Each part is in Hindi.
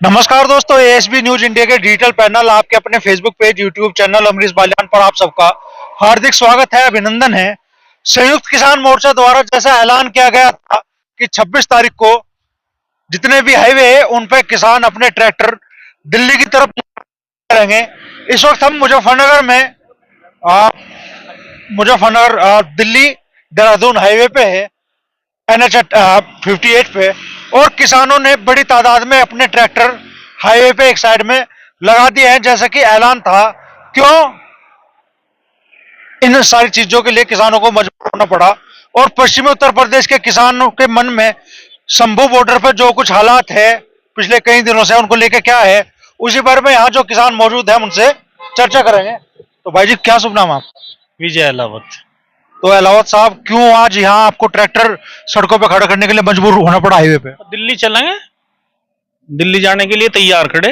नमस्कार दोस्तों, एएसबी न्यूज इंडिया के डिजिटल पैनल आपके अपने Facebook page, YouTube channel Amrish Baliyan पर आप सबका हार्दिक स्वागत है, अभिनंदन है। संयुक्त किसान मोर्चा द्वारा जैसा ऐलान किया गया था कि 26 तारीख को जितने भी हाईवे है उन पर किसान अपने ट्रैक्टर दिल्ली की तरफ करेंगे। इस वक्त हम मुजफ्फरनगर में दिल्ली देहरादून हाईवे पे है, NH 58 पे, और किसानों ने बड़ी तादाद में अपने ट्रैक्टर हाईवे पे एक साइड में लगा दिए हैं, जैसा कि ऐलान था। क्यों इन सारी चीजों के लिए किसानों को मजबूर होना पड़ा, और पश्चिमी उत्तर प्रदेश के किसानों के मन में शंभू बॉर्डर पर जो कुछ हालात है पिछले कई दिनों से, उनको लेकर क्या है, उसी बारे में यहाँ जो किसान मौजूद है उनसे चर्चा करेंगे। तो भाई जी, क्या शुभ नाम आप? विजय अहलावत। तो अहलावत साहब, क्यों आज यहाँ आपको ट्रैक्टर सड़कों पर खड़ा करने के लिए मजबूर होना पड़ा हाईवे पे? दिल्ली चलेंगे, दिल्ली जाने के लिए तैयार खड़े।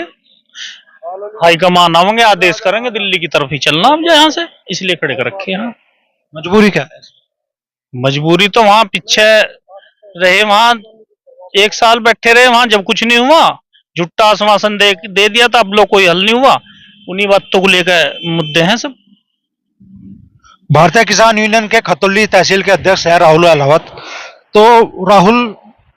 हाईकमान आवेंगे, आदेश करेंगे दिल्ली की तरफ ही चलना अब यहाँ से, इसलिए खड़े कर रखे हैं। मजबूरी क्या है? मजबूरी तो वहां पीछे रहे, वहां 1 साल बैठे रहे, वहां जब कुछ नहीं हुआ, झूठा आश्वासन दे दिया था, अब लोग कोई हल नहीं हुआ। उन्हीं बातों को लेकर मुद्दे हैं सब। भारतीय किसान यूनियन के खतौली तहसील के अध्यक्ष है राहुल अहलावत। तो राहुल,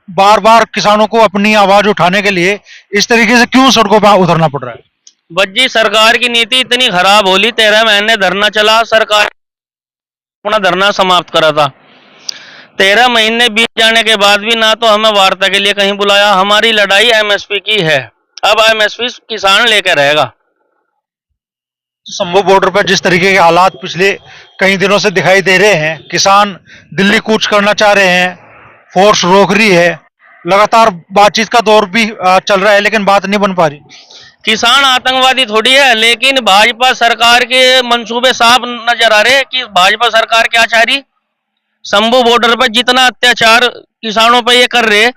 बार बार किसानों को अपनी आवाज उठाने के लिए इस तरीके से क्यों सड़कों पर उतरना पड़ रहा है? बज्जी सरकार की नीति इतनी खराब होली, 13 महीने धरना चला, सरकार अपना धरना समाप्त करा था। 13 महीने बीत जाने के बाद भी ना तो हमें वार्ता के लिए कहीं बुलाया। हमारी लड़ाई एमएसपी की है, अब एमएसपी किसान लेकर रहेगा। शंभू बॉर्डर पर जिस तरीके के हालात पिछले कई दिनों से दिखाई दे रहे हैं, किसान दिल्ली कूच करना चाह रहे हैं, फोर्स रोक रही है, लगातार बातचीत का दौर भी चल रहा है, लेकिन बात नहीं बन पा रही। किसान आतंकवादी थोड़ी है, लेकिन भाजपा सरकार के मंसूबे साफ नजर आ रहे हैं कि भाजपा सरकार क्या चाह रही। शंभू बॉर्डर पर जितना अत्याचार किसानों पर ये कर रहे,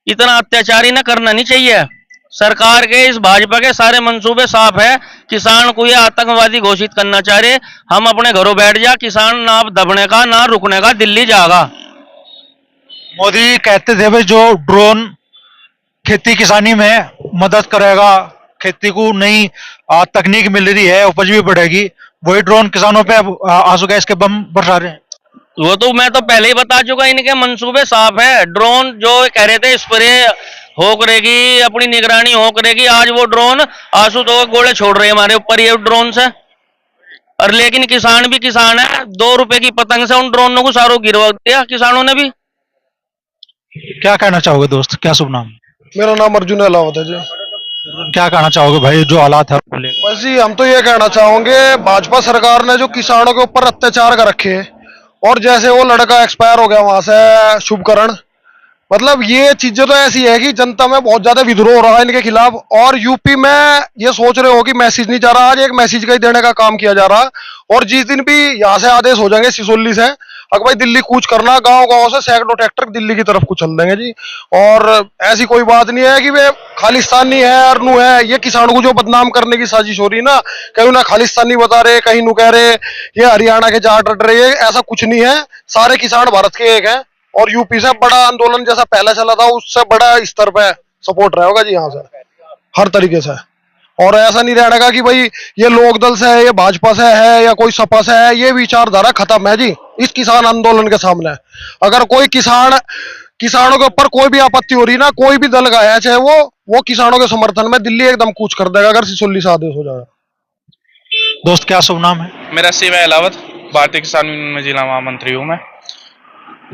इतना अत्याचार ही ना करना नहीं चाहिए। सरकार के, इस भाजपा के सारे मंसूबे साफ है, किसान को ये आतंकवादी घोषित करना चाह रहे। हम अपने घरों बैठ जा, किसान ना दबने का ना रुकने का, दिल्ली जाएगा। मोदी कहते थे भाई जो ड्रोन खेती किसानी में मदद करेगा, खेती को नई तकनीक मिल रही है, उपज भी बढ़ेगी, वही ड्रोन किसानों पे अब आंसू गैस के बम बरसा रहे हैं। वो तो मैं तो पहले ही बता चुका, इनके मंसूबे साफ है। ड्रोन जो कह रहे थे स्प्रे हो करेगी, अपनी निगरानी हो करेगी, आज वो ड्रोन आंसू तो गोले छोड़ रहे हैं हमारे ऊपर ये ड्रोन से। और लेकिन किसान भी किसान है, 2 रुपए की पतंग से उन ड्रोनों को सारों गिरवा दिया किसानों ने भी। क्या कहना चाहोगे दोस्त, क्या शुभ नाम? मेरा नाम अर्जुन अहलावत है जी। क्या कहना चाहोगे भाई, जो हालात है उसको लेकर? बस जी, हम तो ये कहना चाहेंगे, भाजपा सरकार ने जो किसानों के ऊपर अत्याचार कर रखे, और जैसे वो लड़का एक्सपायर हो गया वहां से, शुभकरण, मतलब ये चीजें तो ऐसी है कि जनता में बहुत ज्यादा विद्रोह हो रहा है इनके खिलाफ। और यूपी में ये सोच रहे हो कि मैसेज नहीं जा रहा, आज एक मैसेज का ही देने का काम किया जा रहा। और जिस दिन भी यहाँ से आदेश हो जाएंगे सिसोली से, अगर भाई दिल्ली कूच करना, गांव गांव से सैकड़ों ट्रैक्टर दिल्ली की तरफ को चल देंगे जी। और ऐसी कोई बात नहीं है कि वे खालिस्तानी है, अरनू है, ये किसानों को जो बदनाम करने की साजिश हो रही ना, कहीं उन्हें खालिस्तानी बता रहे, कहीं नु कह रहे ये हरियाणा के जाट रट रहे, ऐसा कुछ नहीं है। सारे किसान भारत के एक हैं, और यूपी से बड़ा आंदोलन जैसा पहले चला था, उससे बड़ा स्तर पे सपोर्ट रहेगा जी यहाँ से, हर तरीके से। और ऐसा नहीं रहेगा कि भाई ये लोकदल से है, ये भाजपा से है, या कोई सपा से है, ये विचारधारा खत्म है जी इस किसान आंदोलन के सामने। अगर कोई किसानों के ऊपर कोई भी आपत्ति हो रही ना, कोई भी दल का है, चाहे वो किसानों के समर्थन में दिल्ली एकदम कूच कर देगा, अगर सिसोली से आदेश हो जाएगा। दोस्त, क्या शुभ नाम है? मेरा शिव अहलावत, भारतीय किसान यूनियन में जिला महामंत्री हूँ मैं।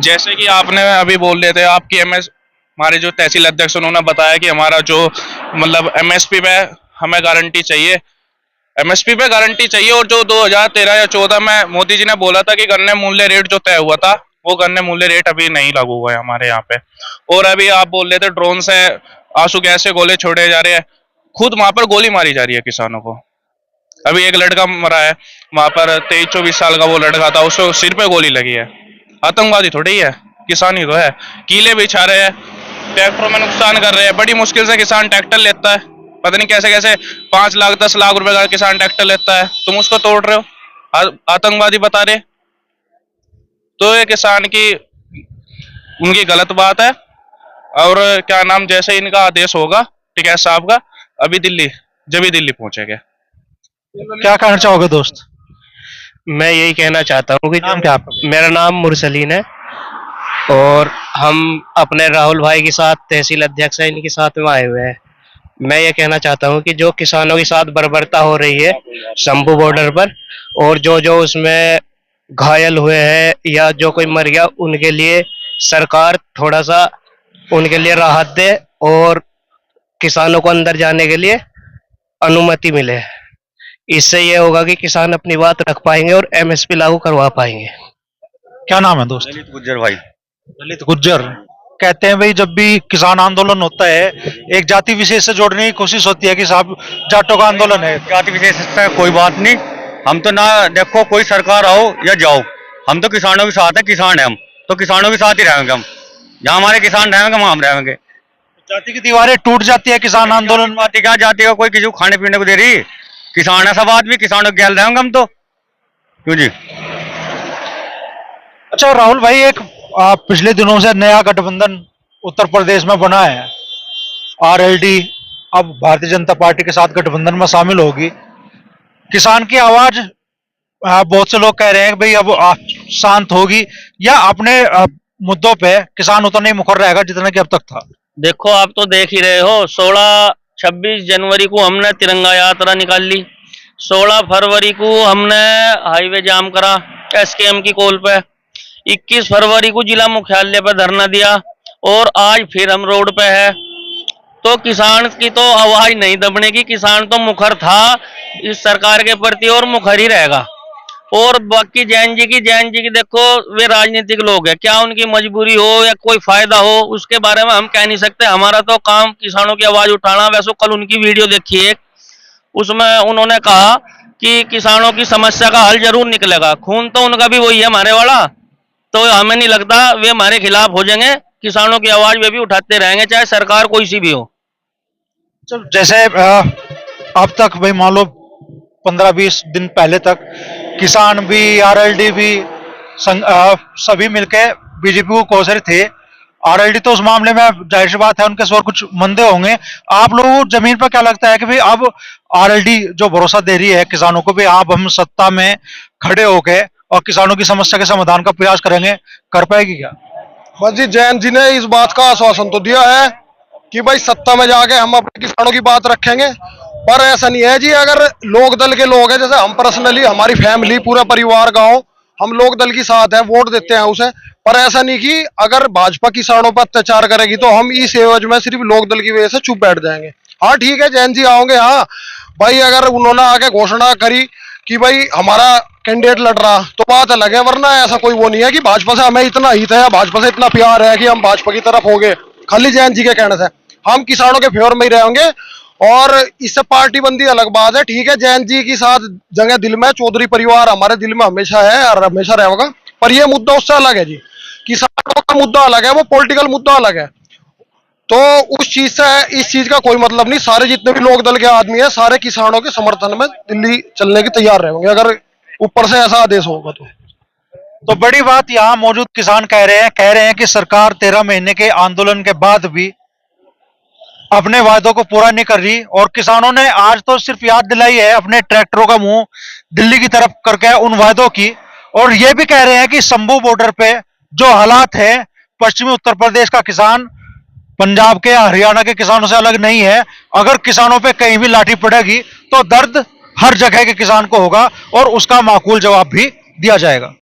जैसे कि आपने अभी बोल रहे थे, आपकी हमारे जो तहसील अध्यक्ष उन्होंने बताया कि हमारा जो मतलब एमएसपी पे हमें गारंटी चाहिए, एमएसपी पे गारंटी चाहिए। और जो 2013 या 14 में मोदी जी ने बोला था कि गन्ने मूल्य रेट जो तय हुआ था, वो गन्ने मूल्य रेट अभी नहीं लागू हुआ है हमारे यहाँ पे। और अभी आप बोल रहे थे ड्रोन से आंसू गैस से गोले छोड़े जा रहे हैं, खुद वहां पर गोली मारी जा रही है किसानों को। अभी एक लड़का मरा है वहां पर, 23-24 साल का वो लड़का था, उसको सिर पे गोली लगी है। आतंकवादी थोड़ी है, किसान ही तो है। कीले बिछा रहे हैं, ट्रैक्टरों में नुकसान कर रहे हैं, बड़ी मुश्किल से किसान ट्रैक्टर लेता है, पता नहीं कैसे कैसे 5 लाख 10 लाख रुपए का किसान ट्रैक्टर लेता है, तुम उसको तोड़ रहे हो, आतंकवादी बता रहे। तो ये किसान की उनकी गलत बात है। और क्या नाम, जैसे इनका आदेश होगा टिकैत साहब का अभी दिल्ली, जब ही दिल्ली पहुंचेगा। क्या कहना चाहोगे दोस्त? मैं यही कहना चाहता हूँ कि नाम क्या आपका? मेरा नाम मुरसलीन है और हम अपने राहुल भाई के साथ तहसील अध्यक्ष है इनके साथ में आए हुए हैं। मैं ये कहना चाहता हूँ कि जो किसानों के साथ बर्बरता हो रही है शंभू बॉर्डर पर, और जो जो उसमें घायल हुए हैं या जो कोई मर गया, उनके लिए सरकार थोड़ा सा उनके लिए राहत दे और किसानों को अंदर जाने के लिए अनुमति मिले। इससे ये होगा कि किसान अपनी बात रख पाएंगे और एमएसपी लागू करवा पाएंगे। क्या नाम है दोस्त? ललित गुज्जर भाई। दलित गुज्जर कहते हैं भाई, जब भी किसान आंदोलन होता है एक जाति विशेष से जोड़ने की कोशिश होती है कि साहब जाटों का आंदोलन है। जाति विशेष पे कोई बात नहीं, हम तो ना देखो कोई सरकार आओ या जाओ, हम तो किसानों के साथ है, किसान है हम तो किसानों के साथ ही रहेंगे। हम जहाँ हमारे किसान रहेंगे वहाँ हम रहेंगे। जाति की दीवारें टूट जाती है किसान आंदोलन में। जाति क्या जाति का कोई किसी को खाने पीने को दे रही, किसान है सब आदमी, किसानों के गैल रहेंगे हम तो क्यों जी। अच्छा राहुल भाई, एक पिछले दिनों से नया गठबंधन उत्तर प्रदेश में बना है, आरएलडी अब भारतीय जनता पार्टी के साथ गठबंधन में शामिल होगी। किसान की आवाज बहुत से लोग कह रहे हैं कि भाई अब शांत होगी या अपने मुद्दों पे किसान उतना नहीं मुखर रहेगा जितना कि अब तक था। देखो आप तो देख ही रहे हो, 26 जनवरी को हमने तिरंगा यात्रा निकाल ली, 16 फरवरी को हमने हाईवे जाम करा एसकेएम की कॉल पे, 21 फरवरी को जिला मुख्यालय पर धरना दिया और आज फिर हम रोड पे है। तो किसान की तो आवाज नहीं दबने की, किसान तो मुखर था इस सरकार के प्रति और मुखर ही रहेगा। और बाकी जैन जी की देखो, वे राजनीतिक लोग हैं, क्या उनकी मजबूरी हो या कोई फायदा हो उसके बारे में हम कह नहीं सकते। हमारा तो काम किसानों की आवाज उठाना। वैसे कल उनकी वीडियो देखी एक, उसमें उन्होंने कहा कि किसानों की समस्या का हल जरूर निकलेगा। खून तो उनका भी वही है हमारे वाला, तो हमें नहीं लगता वे हमारे खिलाफ हो जाएंगे। किसानों की आवाज वे भी उठाते रहेंगे चाहे सरकार कोई सी भी हो। जैसे अब तक भाई मान लो 15-20 दिन पहले तक किसान भी आरएलडी भी सभी मिलके बीजेपी को कोस रहे थे। आरएलडी तो उस मामले में जाहिर सी बात है उनके स्वर कुछ मंदे होंगे। आप लोगों को जमीन पर क्या लगता है कि भाई अब आरएलडी जो भरोसा दे रही है किसानों को, भी आप हम सत्ता में खड़े हो गए और किसानों की समस्या के समाधान का प्रयास करेंगे, कर पाएगी क्या? बस जी, जैन जी ने इस बात का आश्वासन तो दिया है कि भाई सत्ता में जाके हम अपने किसानों की बात रखेंगे, पर ऐसा नहीं है जी। अगर लोक दल के लोग हैं, जैसे हम पर्सनली, हमारी फैमिली, पूरा परिवार, गांव, हम लोक दल के साथ है, वोट देते हैं उसे, पर ऐसा नहीं कि अगर भाजपा किसानों पर अत्याचार करेगी तो हम इस एवज में सिर्फ लोक दल की वजह से चुप बैठ जाएंगे। हाँ ठीक है, जैन जी आओगे, हाँ भाई, अगर उन्होंने आके घोषणा करी कि भाई हमारा कैंडिडेट लड़ रहा तो बात अलग है, वरना ऐसा कोई वो नहीं है कि भाजपा से हमें इतना हित है, भाजपा से इतना प्यार है कि हम भाजपा की तरफ हो गए। खाली जैन जी के कहने से हम किसानों के फेवर में ही रहेंगे। और इससे पार्टी बंदी अलग बात है, ठीक है, जैन जी के साथ जगह दिल में, चौधरी परिवार हमारे दिल में हमेशा है और हमेशा रहेगा, पर यह मुद्दा उससे अलग है जी। किसानों का मुद्दा अलग है, वो पॉलिटिकल मुद्दा अलग है। तो उस चीज से इस चीज का कोई मतलब नहीं। सारे जितने भी लोक दल के आदमी है, सारे किसानों के समर्थन में दिल्ली चलने की तैयार रहेंगे, अगर ऊपर से ऐसा आदेश होगा तो बड़ी बात यहाँ मौजूद किसान कह रहे हैं कि सरकार 13 महीने के आंदोलन के बाद भी अपने वायदों को पूरा नहीं कर रही, और किसानों ने आज तो सिर्फ याद दिलाई है अपने ट्रैक्टरों का मुंह दिल्ली की तरफ करके उन वायदों की। और ये भी कह रहे हैं कि शंभू बॉर्डर पे जो हालात है, पश्चिमी उत्तर प्रदेश का किसान पंजाब के हरियाणा के किसानों से अलग नहीं है। अगर किसानों पे कहीं भी लाठी पड़ेगी तो दर्द हर जगह के किसान को होगा और उसका माकूल जवाब भी दिया जाएगा।